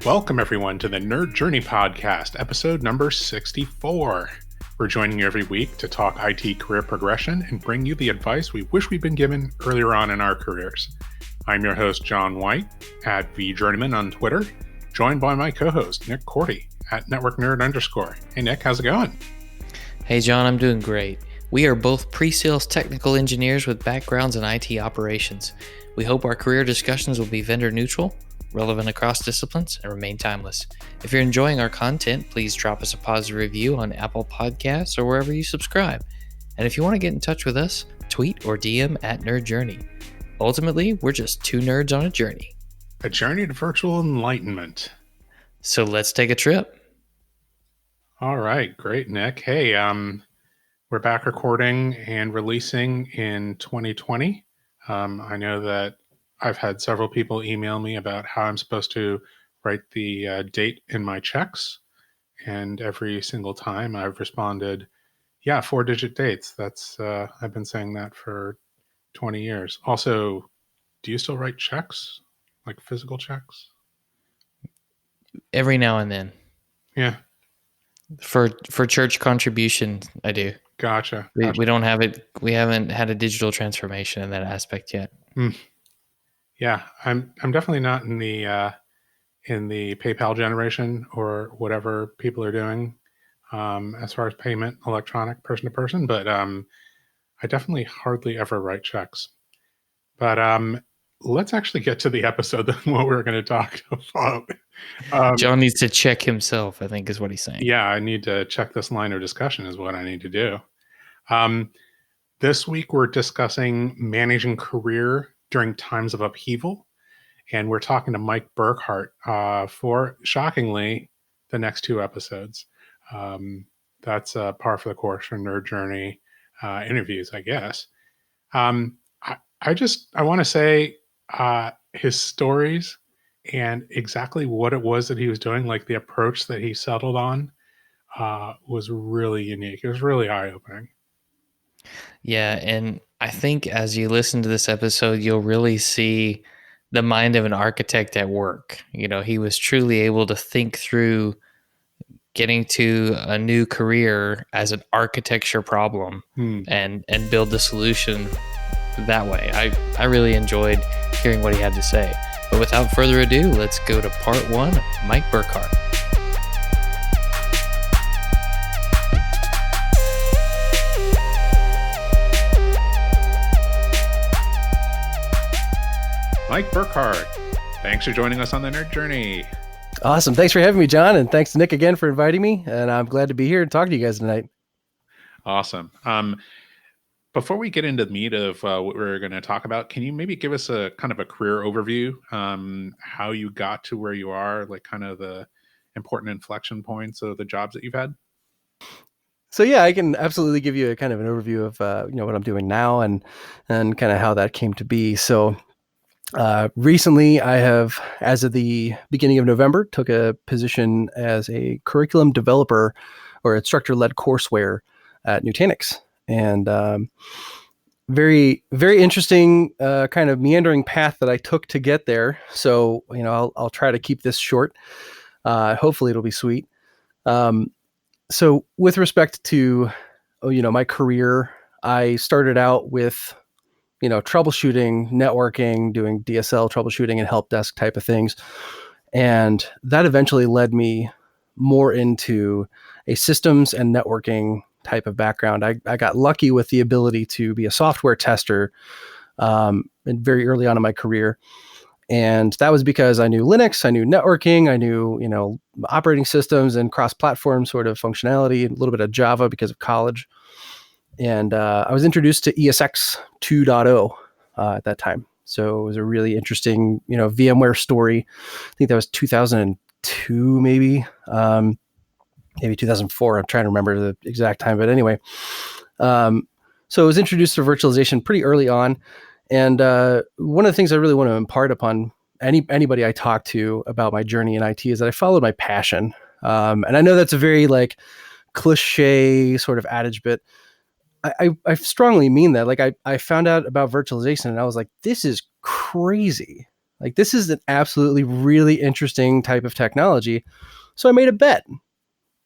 Welcome, everyone, to the Nerd Journey Podcast, episode number 64. We're joining you every week to talk IT career progression and bring you the advice we wish we'd been given earlier on in our careers. I'm your host, John White, at VJourneyman on Twitter, joined by my co-host, Nick Cordy, at NetworkNerd_. Hey, Nick, how's it going? Hey, John, I'm doing great. We are both pre-sales technical engineers with backgrounds in IT operations. We hope our career discussions will be vendor neutral, relevant across disciplines, and remain timeless. If you're enjoying our content, please drop us a positive review on Apple Podcasts or wherever you subscribe. And if you want to get in touch with us, tweet or DM at Nerd Journey. Ultimately, we're just two nerds on a journey. A journey to virtual enlightenment. So let's take a trip. All right, great, Nick. Hey, we're back recording and releasing in 2020. I know that I've had several people email me about how I'm supposed to write the date in my checks. And every single time I've responded, yeah, 4-digit dates. That's I've been saying that for 20 years. Also, do you still write checks? Like physical checks? Every now and then. Yeah. For church contribution, I do. Gotcha. We don't have it. We haven't had a digital transformation in that aspect yet. Yeah, I'm definitely not in the PayPal generation or whatever people are doing as far as payment, electronic, person to person. But I definitely hardly ever write checks. But let's actually get to the episode and what we're going to talk about. John needs to check himself, I think is what he's saying. Yeah, I need to check this line of discussion is what I need to do. This week, we're discussing managing career during times of upheaval. And we're talking to Mike Burkhart for, shockingly, the next two episodes. That's par for the course for Nerd Journey interviews, I guess. I want to say his stories and exactly what it was that he was doing, like the approach that he settled on, was really unique. It was really eye-opening. Yeah, and I think as you listen to this episode, you'll really see the mind of an architect at work. You know, he was truly able to think through getting to a new career as an architecture problem and build the solution that way. I really enjoyed hearing what he had to say. But without further ado, let's go to part one of Mike Burkhart. Mike Burkhart, thanks for joining us on the Nerd Journey. Awesome. Thanks for having me, John. And thanks to Nick again for inviting me. And I'm glad to be here and talk to you guys tonight. Awesome. Before we get into the meat of what we're going to talk about, can you maybe give us a kind of a career overview, how you got to where you are, like kind of the important inflection points of the jobs that you've had? So yeah, I can absolutely give you a kind of an overview of what I'm doing now and kind of how that came to be. So recently, I have, as of the beginning of November, took a position as a curriculum developer or instructor-led courseware at Nutanix. And very, very interesting kind of meandering path that I took to get there. So, I'll try to keep this short. Hopefully it'll be sweet. So with respect to, my career, I started out with troubleshooting, networking, doing DSL troubleshooting and help desk type of things. And that eventually led me more into a systems and networking type of background. I got lucky with the ability to be a software tester very early on in my career. And that was because I knew Linux, I knew networking, I knew, operating systems and cross-platform sort of functionality, a little bit of Java because of college. And I was introduced to ESX 2.0 at that time. So it was a really interesting, VMware story. I think that was 2002, maybe 2004. I'm trying to remember the exact time, but anyway. So I was introduced to virtualization pretty early on. And one of the things I really want to impart upon anybody I talk to about my journey in IT is that I followed my passion. And I know that's a very cliche sort of adage, but I strongly mean that. I found out about virtualization and I was like, this is crazy. Like, this is an absolutely really interesting type of technology. So I made a bet.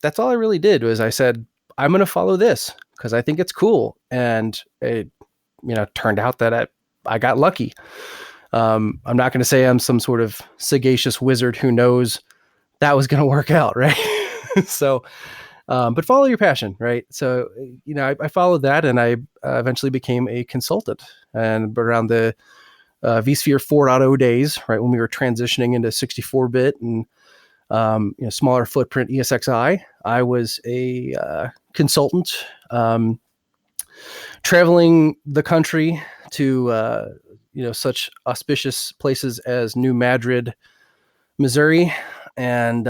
That's all I really did was I said, I'm going to follow this because I think it's cool. And it, turned out that I got lucky. I'm not going to say I'm some sort of sagacious wizard who knows that was going to work out, right? So, but follow your passion, right? So, I followed that, and I eventually became a consultant. And around the vSphere 4.0 days, right when we were transitioning into 64-bit and smaller footprint ESXi, I was a consultant, traveling the country to such auspicious places as New Madrid, Missouri, and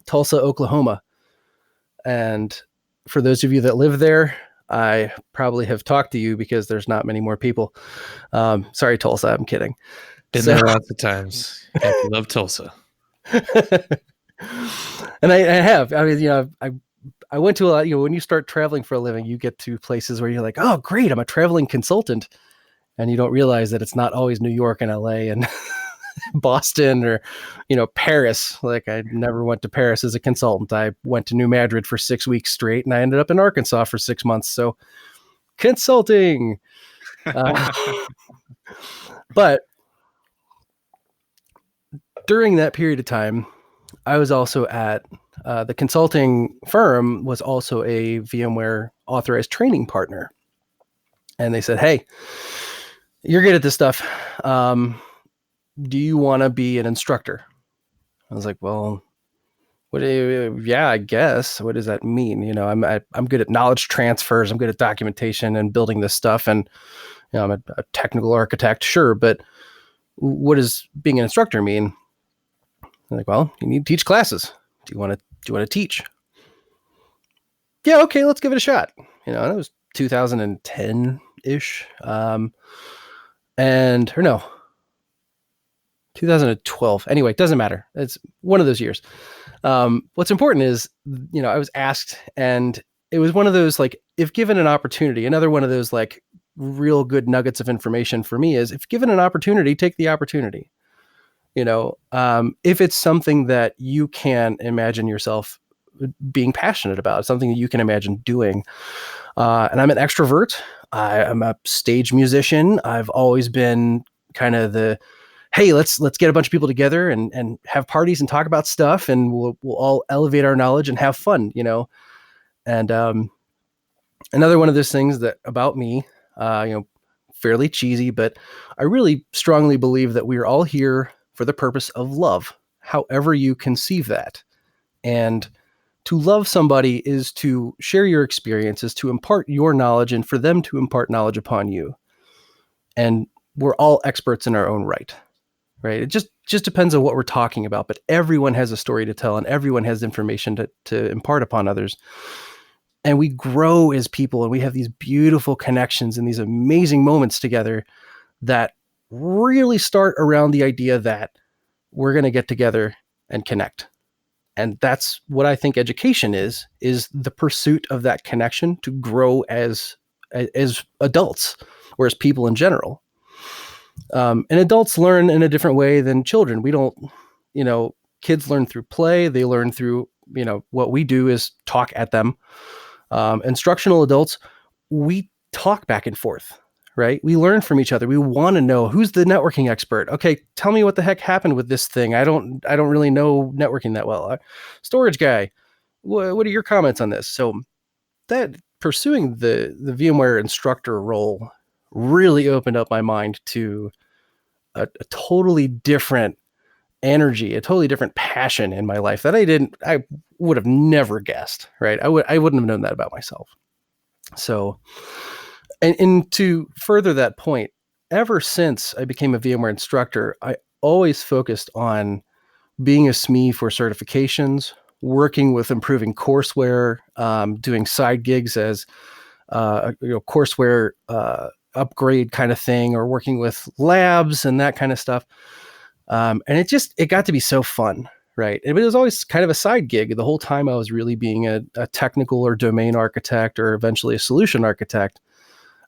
Tulsa, Oklahoma. And for those of you that live there, I probably have talked to you because there's not many more people. Sorry, Tulsa, I'm kidding. Been there lots of times. I love Tulsa. And I have. I mean, I went to a lot. When you start traveling for a living, you get to places where you're like, oh, great, I'm a traveling consultant. And you don't realize that it's not always New York and LA and Boston or, Paris. Like, I never went to Paris as a consultant. I went to New Madrid for 6 weeks straight, and I ended up in Arkansas for 6 months. So consulting. But during that period of time, I was also at the consulting firm was also a VMware authorized training partner. And they said, hey, you're good at this stuff. Do you want to be an instructor? I was like, well, yeah, I guess. What does that mean? I'm good at knowledge transfers. I'm good at documentation and building this stuff. And, I'm a technical architect, sure. But what does being an instructor mean? I'm like, well, you need to teach classes. Do you want to teach? Yeah, okay, let's give it a shot. That was 2010-ish. 2012. Anyway, it doesn't matter. It's one of those years. What's important is, I was asked, and it was one of those, like, if given an opportunity, another one of those, like, real good nuggets of information for me is, if given an opportunity, take the opportunity. If it's something that you can imagine yourself being passionate about, something that you can imagine doing. And I'm an extrovert. I'm a stage musician. I've always been kind of the, hey, let's get a bunch of people together and have parties and talk about stuff, and we'll all elevate our knowledge and have fun, And another one of those things that about me, fairly cheesy, but I really strongly believe that we are all here for the purpose of love, however you conceive that. And to love somebody is to share your experiences, to impart your knowledge, and for them to impart knowledge upon you. And we're all experts in our own right? It just depends on what we're talking about, but everyone has a story to tell, and everyone has information to impart upon others. And we grow as people, and we have these beautiful connections and these amazing moments together that really start around the idea that we're going to get together and connect. And that's what I think education is the pursuit of that connection to grow as adults or as people in general. And adults learn in a different way than children. We don't, kids learn through play. They learn through, what we do is talk at them. Instructional adults, we talk back and forth, right? We learn from each other. We want to know who's the networking expert. Okay, tell me what the heck happened with this thing. I don't really know networking that well. Storage guy, what are your comments on this? So that pursuing the VMware instructor role really opened up my mind to a totally different energy, a totally different passion in my life that I would have never guessed, right? I wouldn't have known that about myself. So, and to further that point, ever since I became a VMware instructor, I always focused on being a SME for certifications, working with improving courseware, doing side gigs as courseware upgrade kind of thing, or working with labs and that kind of stuff. And it got to be so fun, right? It was always kind of a side gig. The whole time I was really being a technical or domain architect, or eventually a solution architect.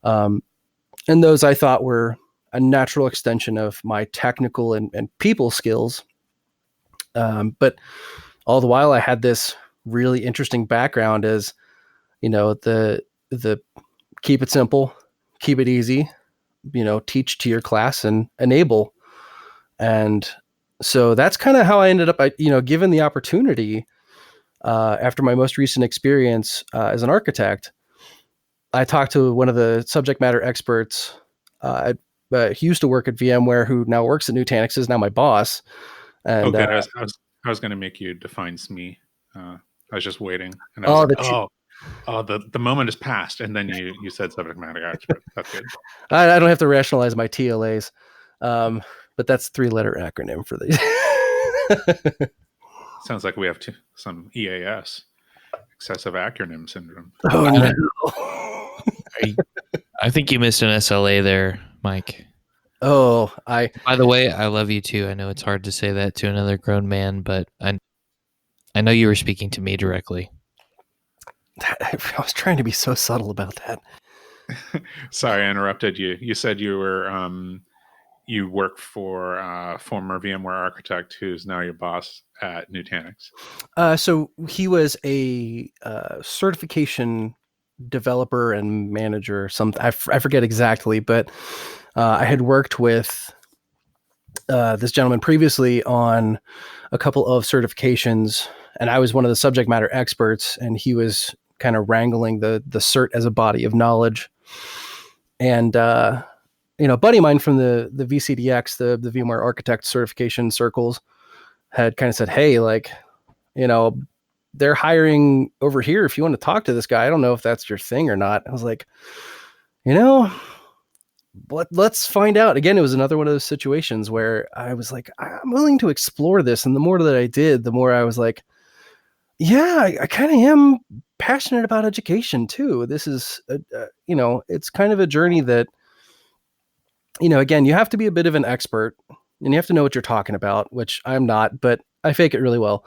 And those I thought were a natural extension of my technical and people skills. But all the while I had this really interesting background as, the keep it simple, keep it easy, teach to your class and enable. And so that's kind of how I ended up, given the opportunity, after my most recent experience as an architect, I talked to one of the subject matter experts. He used to work at VMware, who now works at Nutanix, is now my boss. And good. I was going to make you define SME. I was just waiting, and I was the moment has passed, and then you said subject matter expert. That's good. I don't have to rationalize my TLAs, but that's 3-letter acronym for these. Sounds like we have some EAS, excessive acronym syndrome. Oh no! I think you missed an SLA there, Mike. Oh, By the way, I love you too. I know it's hard to say that to another grown man, but I know you were speaking to me directly. I was trying to be so subtle about that. Sorry, I interrupted you. You said you were you work for a former VMware architect who's now your boss at Nutanix. So he was a certification developer and manager. I forget exactly, but I had worked with this gentleman previously on a couple of certifications, and I was one of the subject matter experts, and he was kind of wrangling the cert as a body of knowledge. And a buddy of mine from the VCDX, the VMware Architect certification circles, had kind of said, "Hey, they're hiring over here. If you want to talk to this guy, I don't know if that's your thing or not." I was like, let's find out. Again, it was another one of those situations where I was like, I'm willing to explore this. And the more that I did, the more I was like, yeah, I kind of am passionate about education too. This is, it's kind of a journey that, again, you have to be a bit of an expert and you have to know what you're talking about, which I'm not, but I fake it really well.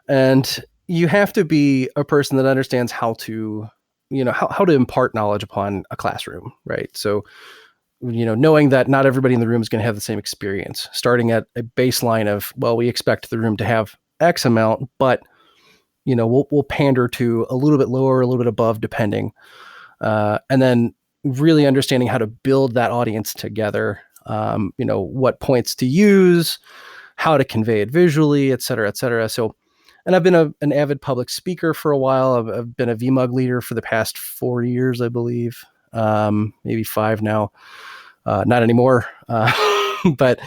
And you have to be a person that understands how to, how to impart knowledge upon a classroom, right? So, knowing that not everybody in the room is going to have the same experience, starting at a baseline of, well, we expect the room to have X amount, but, we'll pander to a little bit lower, a little bit above, depending. And then really understanding how to build that audience together, what points to use, how to convey it visually, et cetera, et cetera. So, and I've been an avid public speaker for a while. I've been a VMUG leader for the past 4 years, I believe, maybe 5 now. Not anymore. But,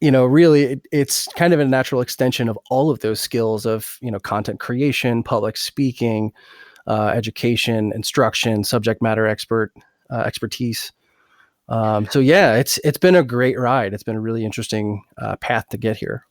really it's kind of a natural extension of all of those skills of, content creation, public speaking, education, instruction, subject matter expertise. So yeah, it's been a great ride. It's been a really interesting path to get here.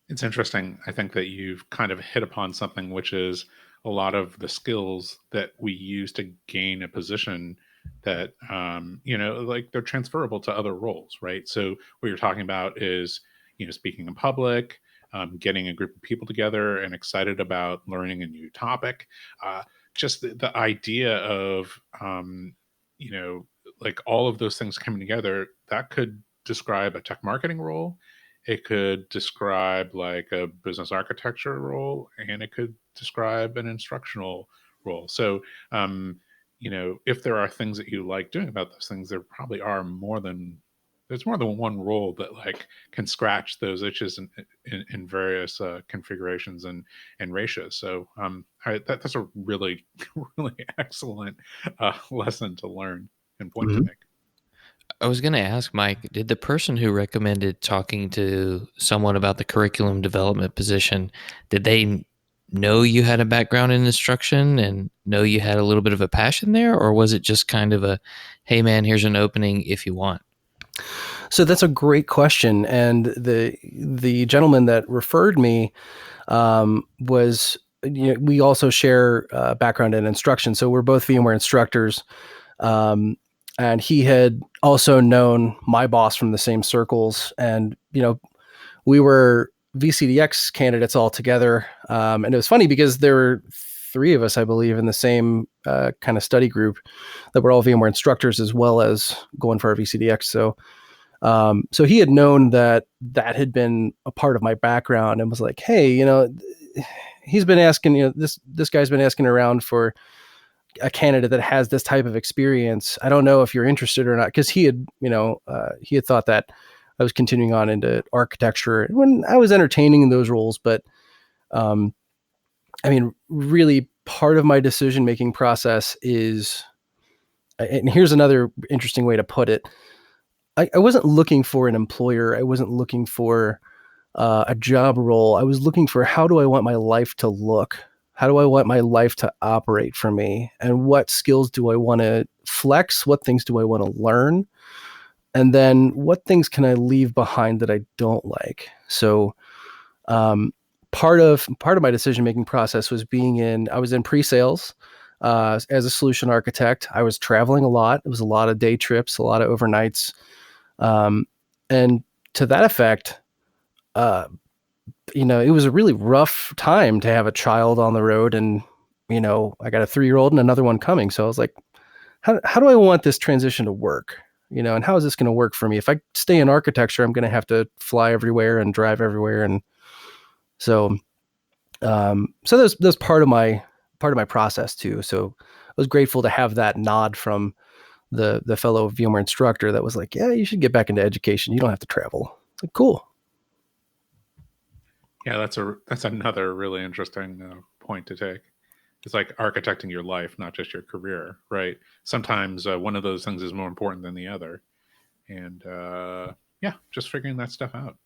It's interesting. I think that you've kind of hit upon something, which is a lot of the skills that we use to gain a position that, like they're transferable to other roles, right? So what you're talking about is, speaking in public, getting a group of people together and excited about learning a new topic. Just the idea of, like all of those things coming together, that could describe a tech marketing role. It could describe like a business architecture role, and it could describe an instructional role. So, if there are things that you like doing about those things, there probably are there's more than one role that like can scratch those itches in various configurations and ratios. So that's a really, really excellent lesson to learn and point to make. I was going to ask Mike, did the person who recommended talking to someone about the curriculum development position, did they know you had a background in instruction and know you had a little bit of a passion there? Or was it just kind of a, hey man, here's an opening if you want? So that's a great question. And the gentleman that referred me was, we also share background in instruction. So we're both VMware instructors. And he had also known my boss from the same circles. And, we were VCDX candidates all together. And it was funny because there were three of us, I believe, in the same kind of study group that were all VMware instructors as well as going for our VCDX. So he had known that had been a part of my background and was like, hey, he's been asking, this guy's been asking around for a candidate that has this type of experience. I don't know if you're interested or not, because he had thought that I was continuing on into architecture when I was entertaining those roles. But really part of my decision-making process is, and here's another interesting way to put it. I wasn't looking for an employer. I wasn't looking for a job role. I was looking for, how do I want my life to look? How do I want my life to operate for me? And what skills do I want to flex? What things do I want to learn? And then what things can I leave behind that I don't like? So part of my decision-making process was I was in pre-sales as a solution architect. I was traveling a lot. It was a lot of day trips, a lot of overnights. And to that effect, it was a really rough time to have a child on the road, and, I got a 3-year-old and another one coming. So I was like, how do I want this transition to work? And how is this going to work for me? If I stay in architecture, I'm going to have to fly everywhere and drive everywhere. And so that's part of my process too. So I was grateful to have that nod from the fellow VMware instructor that was like, yeah, you should get back into education. You don't have to travel. It's like, cool. Yeah, that's another really interesting point to take. It's like architecting your life, not just your career, right? Sometimes one of those things is more important than the other, and just figuring that stuff out.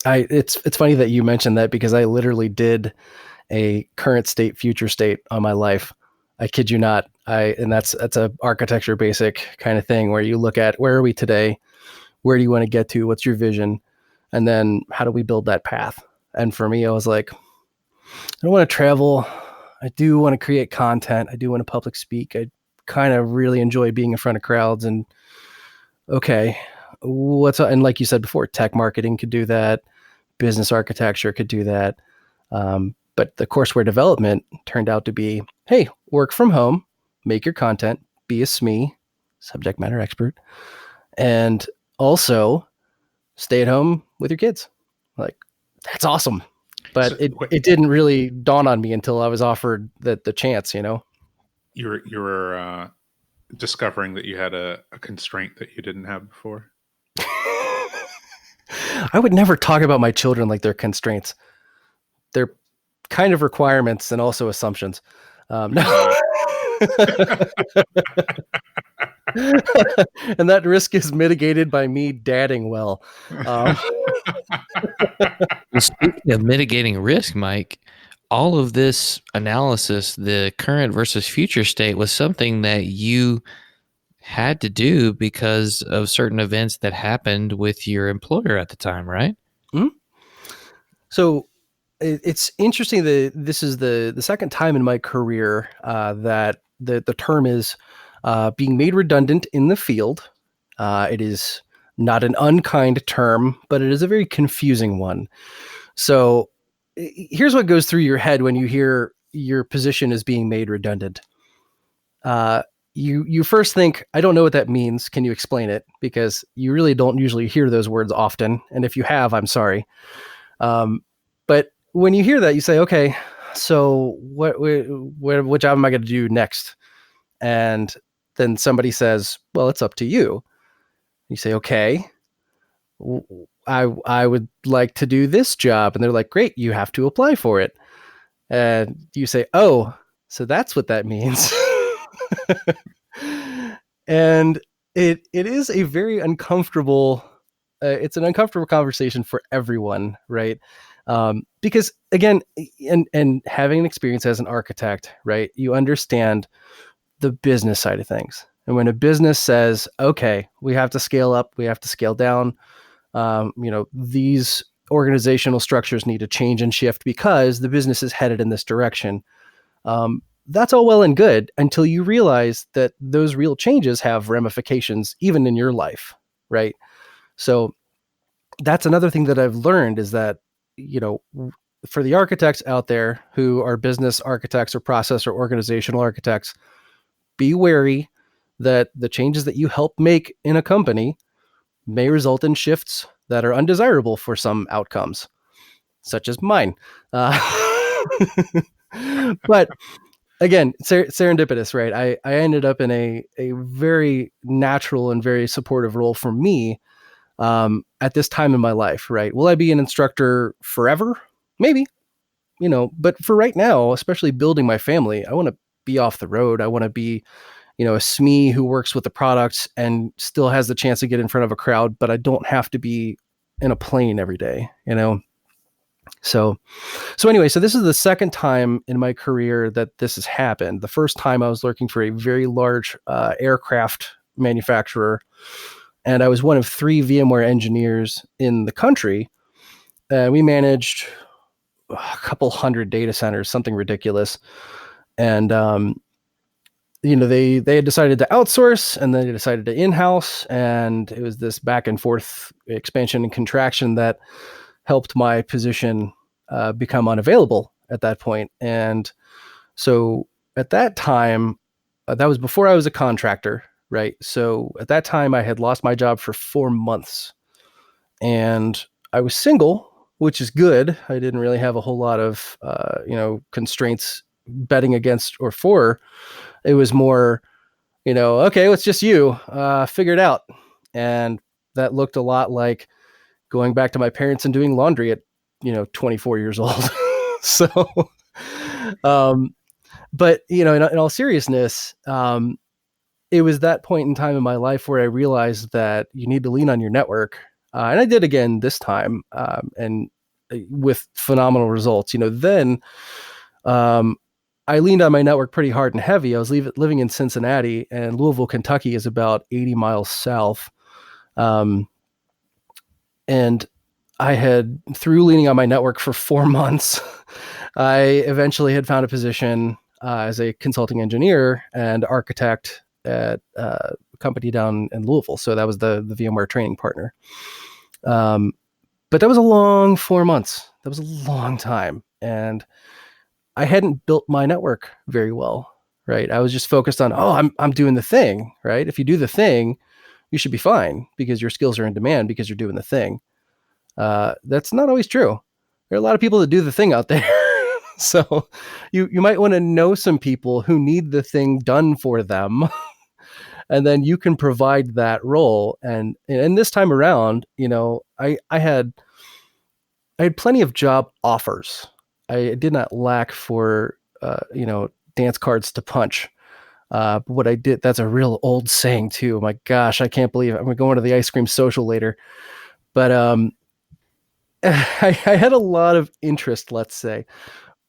It's funny that you mentioned that, because I literally did a current state, future state on my life. I kid you not. And that's a architecture basic kind of thing, where you look at, where are we today? Where do you want to get to? What's your vision? And then how do we build that path? And for me, I was like, I don't want to travel. I do want to create content. I do want to public speak. I kind of really enjoy being in front of crowds. And okay, and like you said before, tech marketing could do that. Business architecture could do that. But the courseware development turned out to be, hey, work from home, make your content, be a SME, subject matter expert, and also stay at home with your kids. Like, that's awesome. But it didn't really dawn on me until I was offered the chance, You were discovering that you had a constraint that you didn't have before. I would never talk about my children like they're constraints. They're kind of requirements and also assumptions. No. And that risk is mitigated by me dadding well. Well, speaking of mitigating risk, Mike, all of this analysis, the current versus future state, was something that you had to do because of certain events that happened with your employer at the time, right? Mm-hmm. So it's interesting that this is the second time in my career that the term is being made redundant in the field. It is not an unkind term, but it is a very confusing one. So here's what goes through your head when you hear your position is being made redundant. You first think, I don't know what that means. Can you explain it? Because you really don't usually hear those words often. And if you have, I'm sorry. But when you hear that, you say, okay, so what job am I going to do next? And then somebody says, well, it's up to you. You say, okay, I would like to do this job. And they're like, great, you have to apply for it. And you say, oh, so that's what that means. And it is a very uncomfortable, it's an uncomfortable conversation for everyone, right? Because again, and having an experience as an architect, right, you understand the business side of things. And when a business says, okay, we have to scale up, we have to scale down, these organizational structures need to change and shift because the business is headed in this direction. That's all well and good until you realize that those real changes have ramifications even in your life, right? So that's another thing that I've learned is that, for the architects out there who are business architects or process or organizational architects, be wary that the changes that you help make in a company may result in shifts that are undesirable for some outcomes, such as mine. But again, serendipitous, right? I ended up in a very natural and very supportive role for me at this time in my life, right? Will I be an instructor forever? Maybe, but for right now, especially building my family, I want to be off the road. I want to be, a SME who works with the products and still has the chance to get in front of a crowd, but I don't have to be in a plane every day, So anyway, so this is the second time in my career that this has happened. The first time I was working for a very large aircraft manufacturer, and I was one of 3 VMware engineers in the country. We managed a couple hundred data centers, something ridiculous. And, they had decided to outsource, and then they decided to in-house. And it was this back and forth expansion and contraction that helped my position become unavailable at that point. And so at that time, that was before I was a contractor, right? So at that time, I had lost my job for 4 months, and I was single, which is good. I didn't really have a whole lot of, constraints betting against or for. It was more, okay, it's just you, figure it out. And that looked a lot like going back to my parents and doing laundry at, 24 years old. So, but, in all seriousness, it was that point in time in my life where I realized that you need to lean on your network. And I did again this time, and with phenomenal results. Then I leaned on my network pretty hard and heavy. I was living in Cincinnati, and Louisville, Kentucky is about 80 miles south. And I had, through leaning on my network for 4 months, I eventually had found a position as a consulting engineer and architect at a company down in Louisville. So that was the VMware training partner. But that was a long 4 months. That was a long time. And I hadn't built my network very well, right? I was just focused on, I'm doing the thing, right? If you do the thing, you should be fine because your skills are in demand because you're doing the thing. That's not always true. There are a lot of people that do the thing out there. So you might want to know some people who need the thing done for them. And then you can provide that role. And this time around, I had plenty of job offers. I did not lack for, dance cards to punch. But what I did, that's a real old saying too. My gosh, I can't believe it. I'm going to the ice cream social later. But I had a lot of interest, let's say.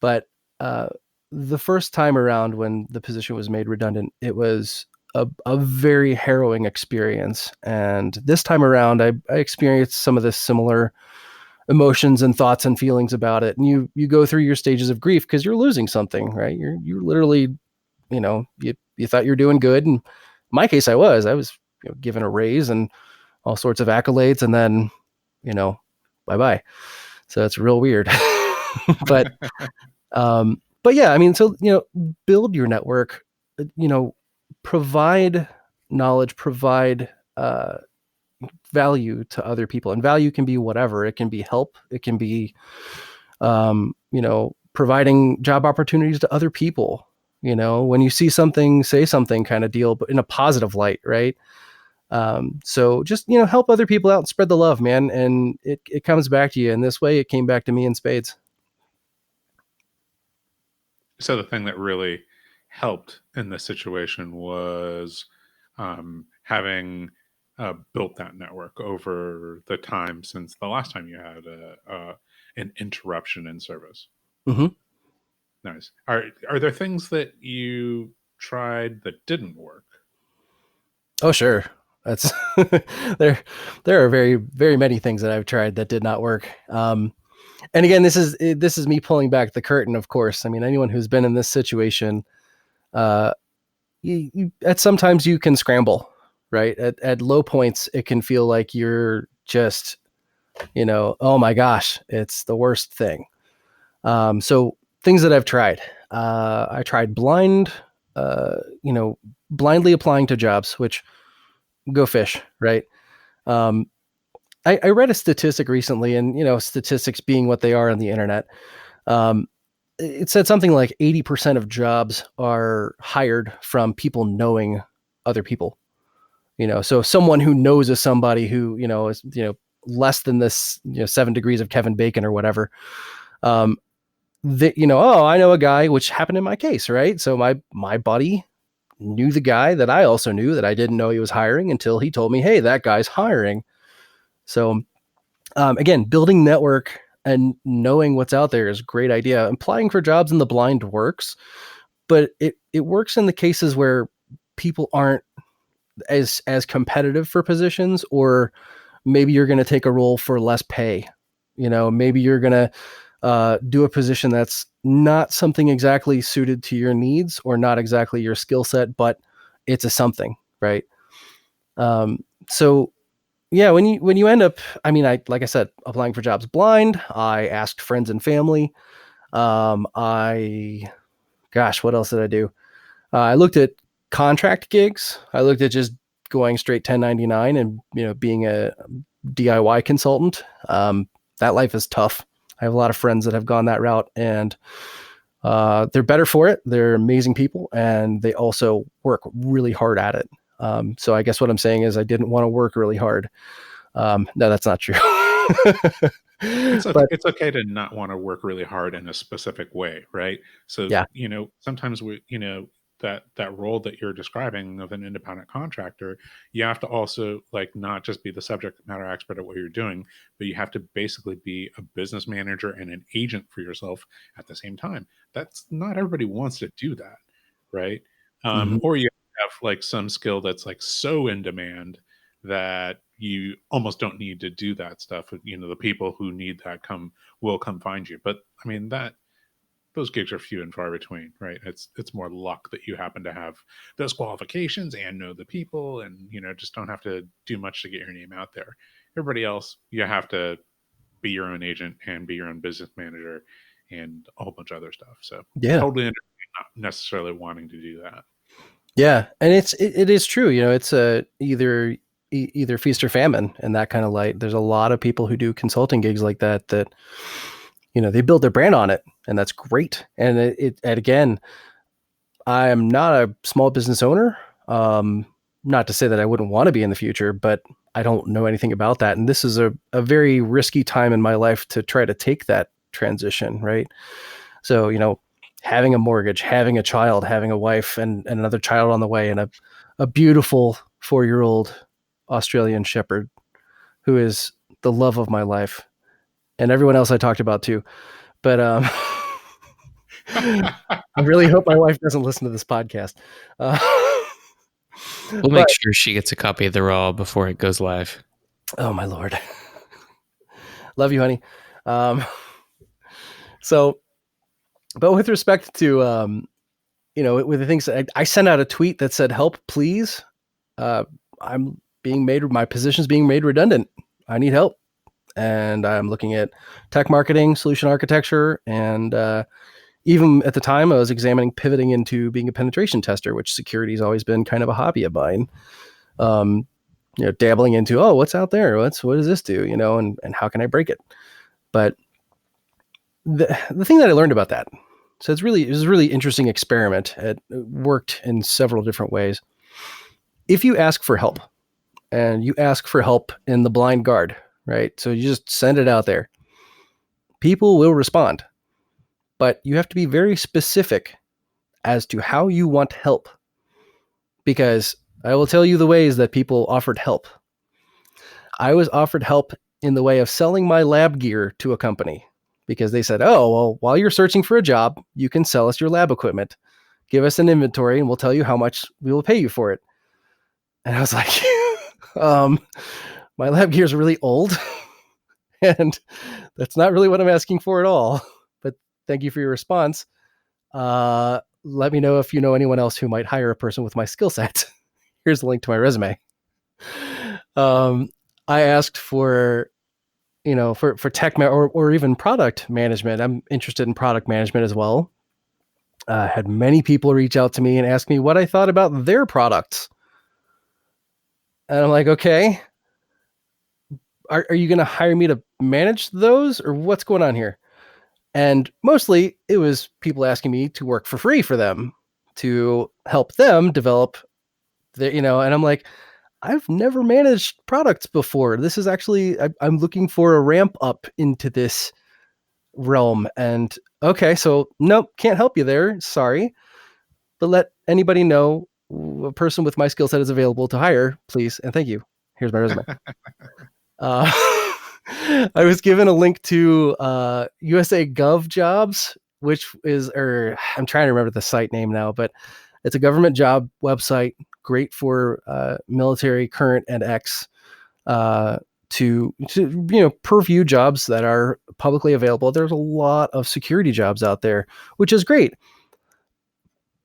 But the first time around when the position was made redundant, it was a very harrowing experience. And this time around, I experienced some of the similar emotions and thoughts and feelings about it. And you go through your stages of grief because you're losing something, right? You're literally, you thought you're doing good. And in my case, I was given a raise and all sorts of accolades, and then, bye-bye. So it's real weird. But yeah, so, build your network, provide knowledge, provide value to other people. And value can be whatever. It can be help. It can be, providing job opportunities to other people. When you see something, say something kind of deal, but in a positive light, right? So just, help other people out and spread the love, man. And it comes back to you. And this way it came back to me in spades. So the thing that really helped in this situation was having built that network over the time since the last time you had an interruption in service. Mm-hmm. Nice. Are there things that you tried that didn't work? Oh, sure. That's there are very, very many things that I've tried that did not work. And again, this is me pulling back the curtain, of course. I mean, anyone who's been in this situation, sometimes you can scramble, right? At low points, it can feel like you're just, oh my gosh, it's the worst thing. So things that I've tried. I tried blindly applying to jobs, which go fish, right? Um, I read a statistic recently, and statistics being what they are on the internet, um, it said something like 80% of jobs are hired from people knowing other people. So someone who knows of somebody who is less than this 7 degrees of Kevin Bacon or whatever. That oh, I know a guy, which happened in my case, right? So my buddy knew the guy that I also knew that I didn't know he was hiring until he told me, hey, that guy's hiring. So again, building network and knowing what's out there is a great idea. Applying for jobs in the blind works, but it works in the cases where people aren't as competitive for positions, or maybe you're going to take a role for less pay. Maybe you're going to do a position that's not something exactly suited to your needs or not exactly your skill set, but it's a something, right? So yeah, when you end up, like I said, applying for jobs blind, I asked friends and family. What else did I do? I looked at contract gigs. I looked at just going straight 1099 and being a DIY consultant. That life is tough. I have a lot of friends that have gone that route, and they're better for it. They're amazing people, and they also work really hard at it. So I guess what I'm saying is I didn't want to work really hard. No, that's not true. It's okay to not want to work really hard in a specific way, right? So, Yeah. Sometimes that role that you're describing of an independent contractor, you have to also not just be the subject matter expert at what you're doing, but you have to basically be a business manager and an agent for yourself at the same time. That's not everybody wants to do that, right? Mhm. Or you have some skill that's so in demand that you almost don't need to do that stuff. The people who need that will come find you. But that those gigs are few and far between, right? It's more luck that you happen to have those qualifications and know the people, and just don't have to do much to get your name out there. Everybody else, you have to be your own agent and be your own business manager and a whole bunch of other stuff. So Yeah. totally understand not necessarily wanting to do that. Yeah, and it is true. It's either feast or famine in that kind of light. There's a lot of people who do consulting gigs like that they build their brand on it, and that's great. And and again, I am not a small business owner. Not to say that I wouldn't want to be in the future, but I don't know anything about that. And this is a very risky time in my life to try to take that transition, right? So, having a mortgage, having a child, having a wife and another child on the way, and a beautiful 4-year-old Australian Shepherd who is the love of my life, and everyone else I talked about too. But I really hope my wife doesn't listen to this podcast. We'll make sure she gets a copy of the raw before it goes live. Oh my Lord. Love you, honey. So, but with respect to, with the things I sent out a tweet that said, help, please. My position's being made redundant. I need help. And I'm looking at tech marketing, solution architecture, and even at the time I was examining pivoting into being a penetration tester, which security has always been kind of a hobby of mine. Dabbling into, what's out there? What does this do? And how can I break it? But the thing that I learned about that, so it was a really interesting experiment. It worked in several different ways. If you ask for help, and you ask for help in the blind guard, right? So you just send it out there. People will respond, but you have to be very specific as to how you want help, because I will tell you the ways that people offered help. I was offered help in the way of selling my lab gear to a company, because they said, oh, well, while you're searching for a job, you can sell us your lab equipment. Give us an inventory and we'll tell you how much we will pay you for it. And I was like, my lab gear is really old and that's not really what I'm asking for at all. But thank you for your response. Let me know if you know anyone else who might hire a person with my skill set. Here's the link to my resume. I asked for for tech or even product management. I'm interested in product management as well. Had many people reach out to me and ask me what I thought about their products. And I'm like, okay, are you going to hire me to manage those, or what's going on here? And mostly it was people asking me to work for free for them, to help them develop and I'm like, I've never managed products before. This is actually, I'm looking for a ramp up into this realm. And okay, so nope, can't help you there. Sorry. But let anybody know a person with my skill set is available to hire, please. And thank you. Here's my resume. I was given a link to USA Gov Jobs, which is, or I'm trying to remember the site name now, but it's a government job website, great for military, current and ex, to purview jobs that are publicly available. There's a lot of security jobs out there, which is great,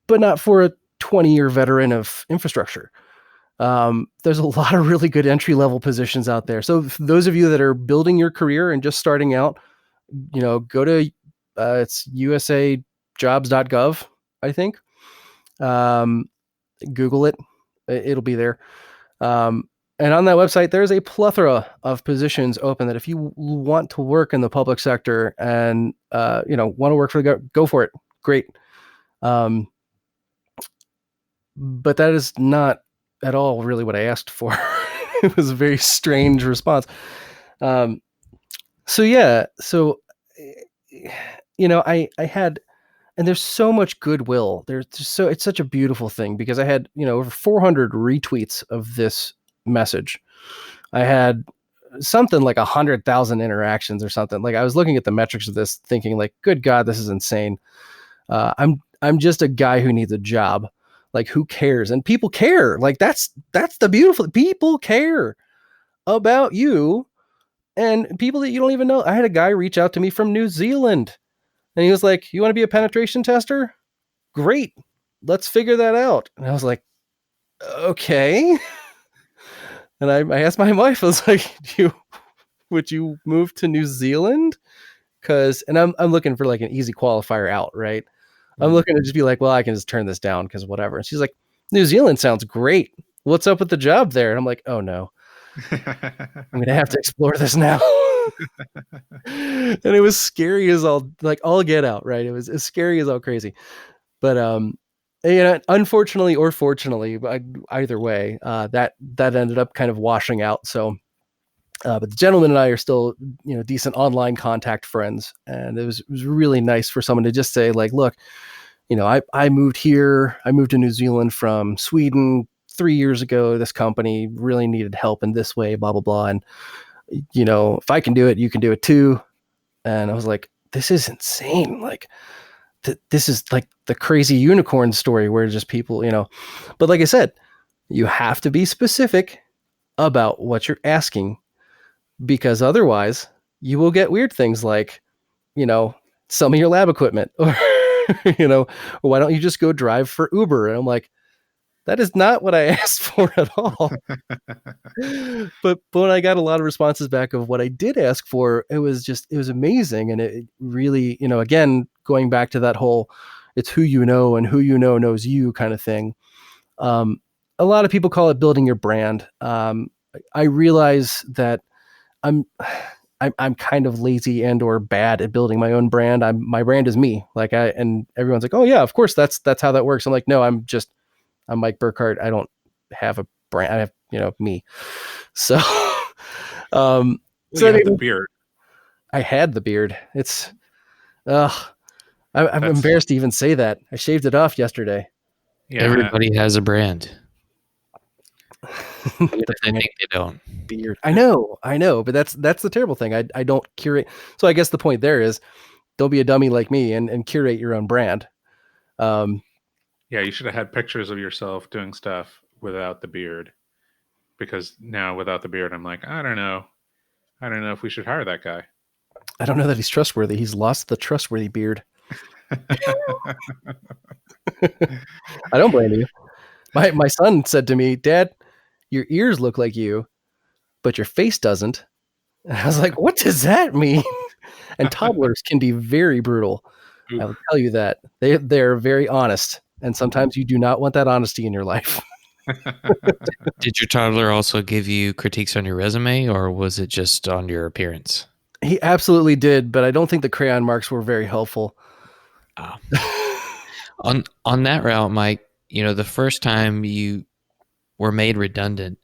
but not for a 20-year veteran of infrastructure. There's a lot of really good entry-level positions out there. So those of you that are building your career and just starting out, go to it's usajobs.gov, I think. Google it. It'll be there. And on that website, there's a plethora of positions open that if you want to work in the public sector and, want to work for go for it. Great. But that is not at all really what I asked for. It was a very strange response. I had, and there's so much goodwill. It's such a beautiful thing because I had, over 400 retweets of this message. I had something like 100,000 interactions or something. Like, I was looking at the metrics of this thinking like, good God, this is insane. I'm just a guy who needs a job. Like, who cares? And people care. Like, that's the beautiful, people care about you and people that you don't even know. I had a guy reach out to me from New Zealand and he was like, you want to be a penetration tester? Great. Let's figure that out. And I was like, okay. And I asked my wife, I was like, would you move to New Zealand? And I'm looking for like an easy qualifier out, right? I'm looking to just be like, well, I can just turn this down because whatever. And she's like, New Zealand sounds great. What's up with the job there? And I'm like, oh no, I'm going to have to explore this now. And it was scary as all get out, right? It was as scary as all crazy. But, unfortunately or fortunately, either way, that ended up kind of washing out. So, but the gentleman and I are still, decent online contact friends. And it was really nice for someone to just say like, look, I moved here. I moved to New Zealand from Sweden 3 years ago. This company really needed help in this way, blah, blah, blah. And, if I can do it, you can do it too. And I was like, this is insane. Like, this is like the crazy unicorn story where just people, but like I said, you have to be specific about what you're asking, because otherwise you will get weird things like, sell me your lab equipment, or, or why don't you just go drive for Uber? And I'm like, that is not what I asked for at all. But when I got a lot of responses back of what I did ask for, it was amazing. And it really, again, going back to that whole, it's who you know and who you know knows you kind of thing. A lot of people call it building your brand. I realize that I'm kind of lazy and or bad at building my own brand. My brand is me. And everyone's like, oh yeah, of course that's how that works. I'm like, no, I'm Mike Burkhart. I don't have a brand. I have, me. So, you had the beard. I had the beard. I'm embarrassed to even say that. I shaved it off yesterday. Yeah. Everybody has a brand. I think they don't. Beard. I know, but that's the terrible thing. I don't curate. So I guess the point there is, don't be a dummy like me and curate your own brand. Yeah, you should have had pictures of yourself doing stuff without the beard, because now without the beard, I'm like, I don't know if we should hire that guy. I don't know that he's trustworthy. He's lost the trustworthy beard. I don't blame you. My son said to me, Dad, your ears look like you, but your face doesn't. And I was like, what does that mean? And toddlers can be very brutal. I will Oof. tell you that. They're very honest. And sometimes you do not want that honesty in your life. Did your toddler also give you critiques on your resume, or was it just on your appearance? He absolutely did, but I don't think the crayon marks were very helpful. Ah. On that route, Mike, the first time you were made redundant,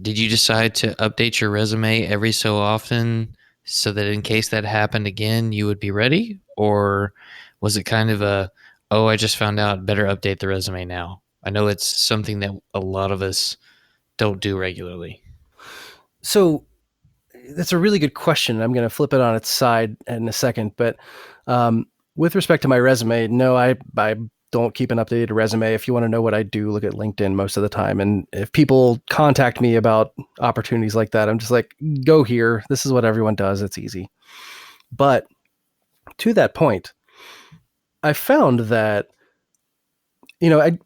did you decide to update your resume every so often so that in case that happened again, you would be ready? Or was it kind of oh, I just found out, better update the resume now? I know it's something that a lot of us don't do regularly. So that's a really good question. I'm going to flip it on its side in a second. But with respect to my resume, no, I don't keep an updated resume. If you want to know what I do, look at LinkedIn most of the time. And if people contact me about opportunities like that, I'm just like, go here. This is what everyone does. It's easy. But to that point, I found that,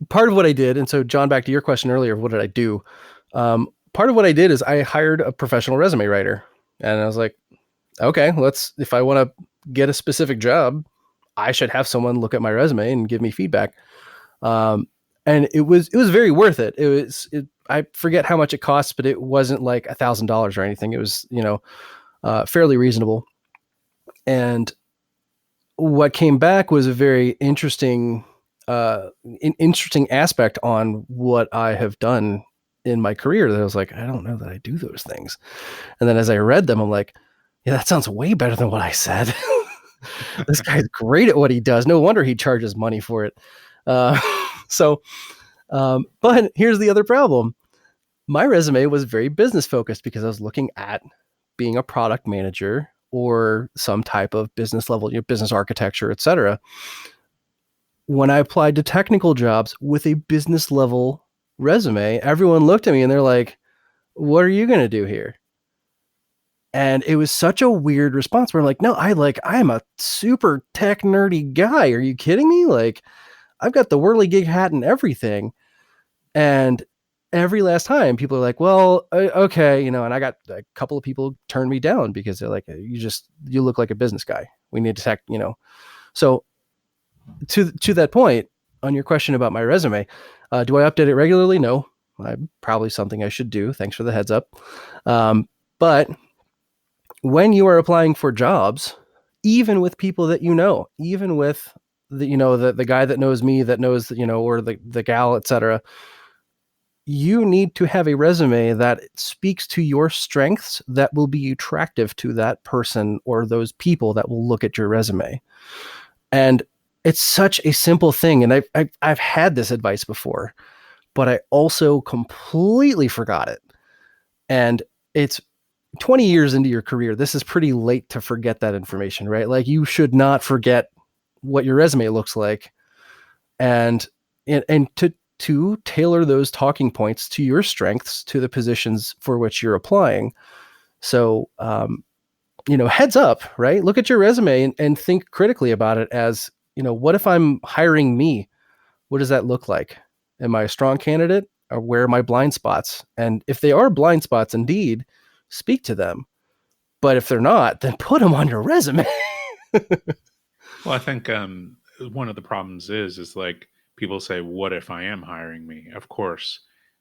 part of what I did, and so John, back to your question earlier, what did I do? Part of what I did is I hired a professional resume writer. And I was like, okay, if I want to get a specific job, I should have someone look at my resume and give me feedback. And it was very worth it. I forget how much it costs, but it wasn't like $1,000 or anything. It was, fairly reasonable. And what came back was a very interesting aspect on what I have done in my career. That I was like, I don't know that I do those things. And then as I read them, I'm like, yeah, that sounds way better than what I said. This guy's great at what he does. No wonder he charges money for it. Uh, but here's the other problem. My resume was very business focused because I was looking at being a product manager or some type of business level, business architecture, et cetera. When I applied to technical jobs with a business level resume, everyone looked at me and they're like, what are you going to do here? And it was such a weird response where I'm like, no, I'm a super tech nerdy guy. Are you kidding me? Like, I've got the whirligig hat and everything. And every last time people are like, well, okay. And I got a couple of people turn me down because they're like, you look like a business guy. We need to So to that point, on your question about my resume, do I update it regularly? No, probably something I should do. Thanks for the heads up. But when you are applying for jobs, even with people that even with the guy that knows me, that knows, or the gal, etc., you need to have a resume that speaks to your strengths, that will be attractive to that person or those people that will look at your resume. And it's such a simple thing. And I've had this advice before, but I also completely forgot it. And it's 20 years into your career. This is pretty late to forget that information, right? Like, you should not forget what your resume looks like. And to tailor those talking points to your strengths, to the positions for which you're applying. So, heads up, right? Look at your resume and think critically about it as, what if I'm hiring me? What does that look like? Am I a strong candidate, or where are my blind spots? And if they are blind spots, indeed, speak to them. But if they're not, then put them on your resume. Well, I think one of the problems is like people say, "What if I am hiring me?" Of course,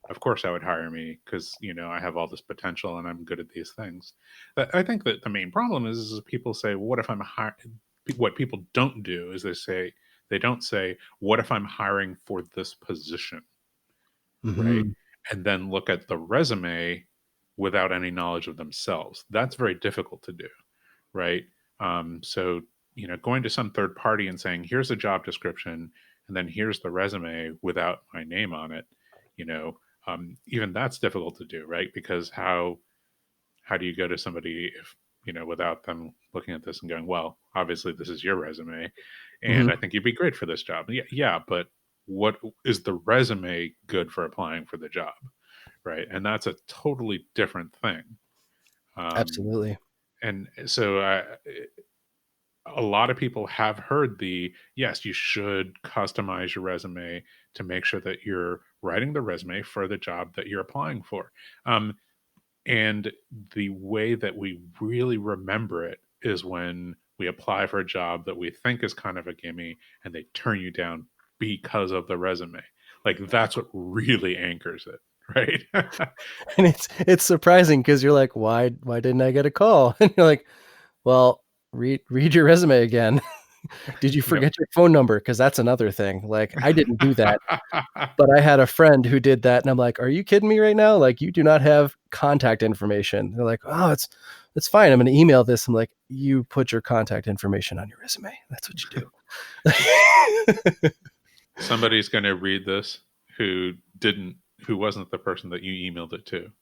I would hire me because I have all this potential and I'm good at these things. But I think that the main problem is people say, "What if I'm hiring?" What people don't do is they don't say, "What if I'm hiring for this position?" Right, Mm-hmm. and then look at the resume without any knowledge of themselves. That's very difficult to do, right? So, going to some third party and saying, here's a job description, and then here's the resume without my name on it, you know, even that's difficult to do, right? Because how do you go to somebody if, without them looking at this and going, well, obviously this is your resume, Mm-hmm. and I think you'd be great for this job. Yeah, yeah, but what is the resume good for applying for the job, right? And that's a totally different thing. Um, Absolutely. and so a lot of people have heard the yes, you should customize your resume to make sure that you're writing the resume for the job that you're applying for. Um, And the way that we really remember it is when we apply for a job that we think is kind of a gimme and they turn you down because of the resume. Like that's what really anchors it, right? And it's surprising because you're like, why didn't I get a call? And you're like, well, read your resume again. Did you forget your phone number? Because that's another thing. Like, I didn't do that, but I had a friend who did that, and I'm like, are you kidding me right now? Like, you do not have contact information. They're like, oh, it's fine. I'm going to email this. I'm like, you put your contact information on your resume. That's what you do. Somebody's going to read this who wasn't the person that you emailed it to,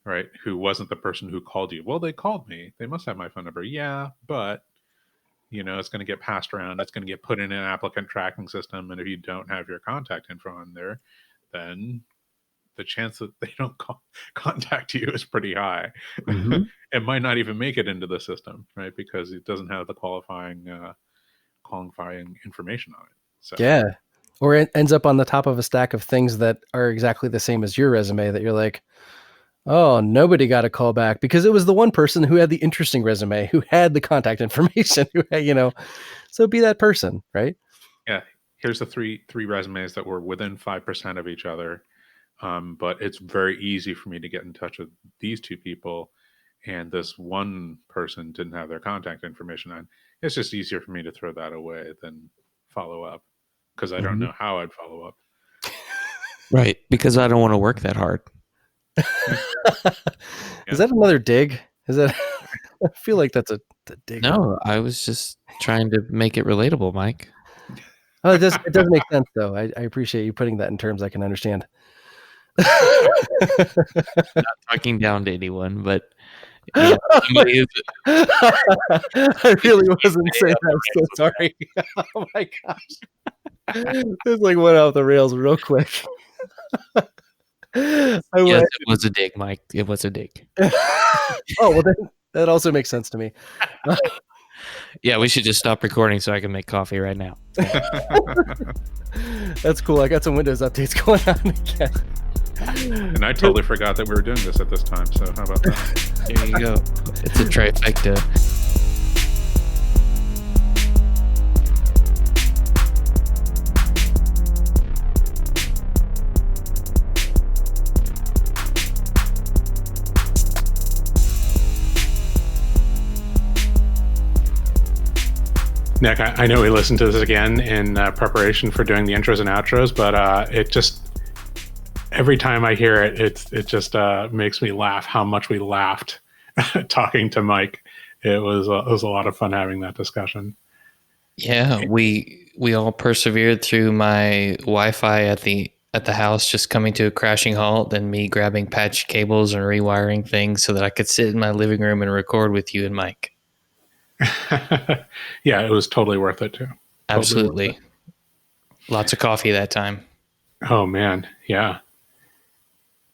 right? Who wasn't the person who called you. Well, they called me. They must have my phone number. Yeah, but it's going to get passed around. It's going to get put in an applicant tracking system. And if you don't have your contact info on there, then the chance that they don't contact you is pretty high. Mm-hmm. It might not even make it into the system, right? Because it doesn't have the qualifying information on it. So yeah. Or it ends up on the top of a stack of things that are exactly the same as your resume that you're like, oh, nobody got a call back because it was the one person who had the interesting resume, who had the contact information, who had, so be that person, right? Yeah. Here's the three resumes that were within 5% of each other. But it's very easy for me to get in touch with these two people, and this one person didn't have their contact information on. It's just easier for me to throw that away than follow up because I don't know how I'd follow up. Right, because I don't want to work that hard. Is that another dig? Is that? I feel like that's a dig. No, I was just trying to make it relatable, Mike. Oh, it does make sense though. I appreciate you putting that in terms I can understand. Not talking down to anyone, but somebody is. I really wasn't saying that. I'm so sorry. Oh my gosh, this like went off the rails real quick. Yes, it was a dig, Mike. It was a dig. Oh, well, that also makes sense to me. Yeah, we should just stop recording so I can make coffee right now. That's cool. I got some Windows updates going on again. And I totally forgot that we were doing this at this time. So how about that? There you go. It's a trifecta. Nick, I know we listened to this again in preparation for doing the intros and outros, but it just every time I hear it, it just makes me laugh. How much we laughed talking to Mike. It was a lot of fun having that discussion. Yeah, we all persevered through my Wi-Fi at the house just coming to a crashing halt, and me grabbing patch cables and rewiring things so that I could sit in my living room and record with you and Mike. Yeah, it was totally worth it too. Absolutely. Lots of coffee that time. Oh man, yeah.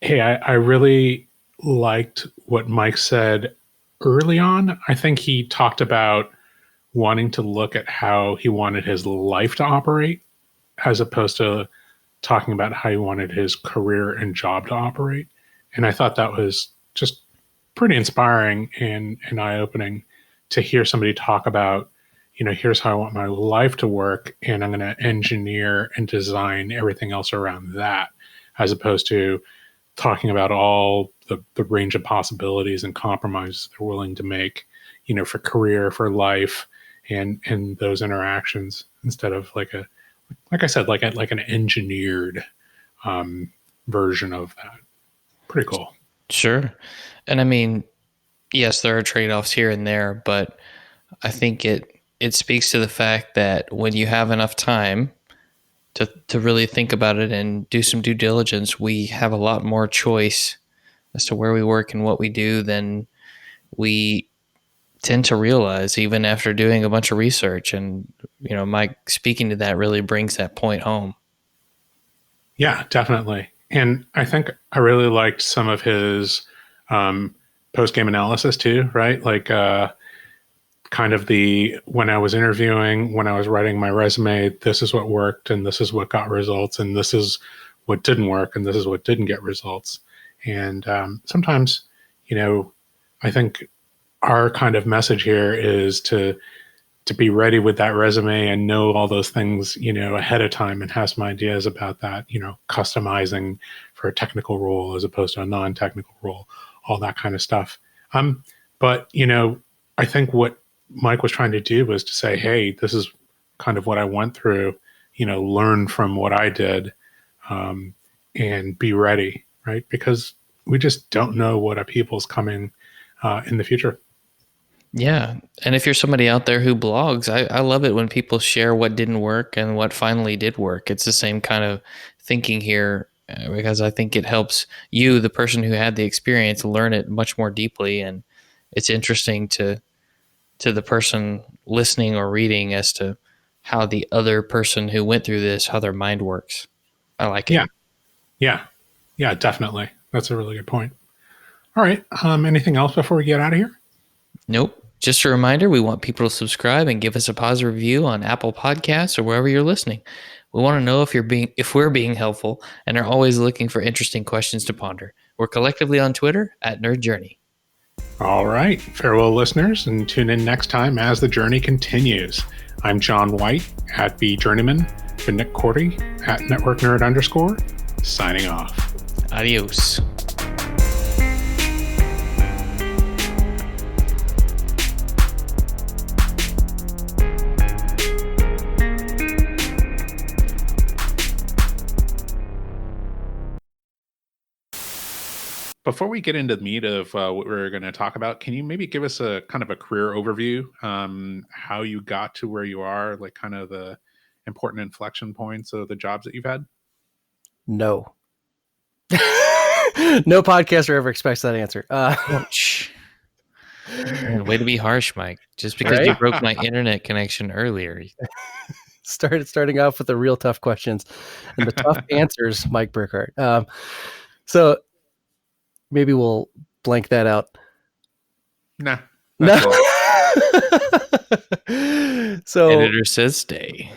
Hey, I really liked what Mike said early on. I think he talked about wanting to look at how he wanted his life to operate as opposed to talking about how he wanted his career and job to operate. And I thought that was just pretty inspiring and eye-opening to hear somebody talk about, here's how I want my life to work, and I'm going to engineer and design everything else around that, as opposed to talking about all the range of possibilities and compromises they're willing to make, for career, for life, and those interactions, instead of like an engineered version of that. Pretty cool. Sure. And I mean, yes, there are trade-offs here and there, but I think it speaks to the fact that when you have enough time to really think about it and do some due diligence, we have a lot more choice as to where we work and what we do than we tend to realize even after doing a bunch of research. And, Mike speaking to that really brings that point home. Yeah, definitely. And I think I really liked some of his post-game analysis too, right? Like kind of when I was interviewing, when I was writing my resume, this is what worked and this is what got results, and this is what didn't work and this is what didn't get results. And sometimes, I think our kind of message here is to be ready with that resume and know all those things, ahead of time, and have some ideas about that, customizing for a technical role as opposed to a non-technical role, all that kind of stuff. But, I think what Mike was trying to do was to say, hey, this is kind of what I went through, learn from what I did, and be ready, right? Because we just don't know what upheaval's coming in the future. Yeah. And if you're somebody out there who blogs, I love it when people share what didn't work and what finally did work. It's the same kind of thinking here, because I think it helps you, the person who had the experience, learn it much more deeply. And it's interesting to the person listening or reading as to how the other person who went through this, how their mind works. I like it. Yeah, definitely. That's a really good point. All right. Anything else before we get out of here? Nope. Just a reminder, we want people to subscribe and give us a positive review on Apple Podcasts or wherever you're listening. We want to know if we're being helpful, and are always looking for interesting questions to ponder. We're collectively on Twitter at Nerd Journey. All right. Farewell, listeners, and tune in next time as the journey continues. I'm John White at BJourneyman, and Nick Cordy at NetworkNerd_, signing off. Adios. Before we get into the meat of what we're going to talk about, can you maybe give us a kind of a career overview, how you got to where you are, like kind of the important inflection points of the jobs that you've had? No. No podcaster ever expects that answer. Ouch. Man, way to be harsh, Mike. Just because you broke my internet connection earlier. Starting off with the real tough questions and the tough answers, Mike Burkhart. So maybe we'll blank that out. Nah. No. So editor says stay.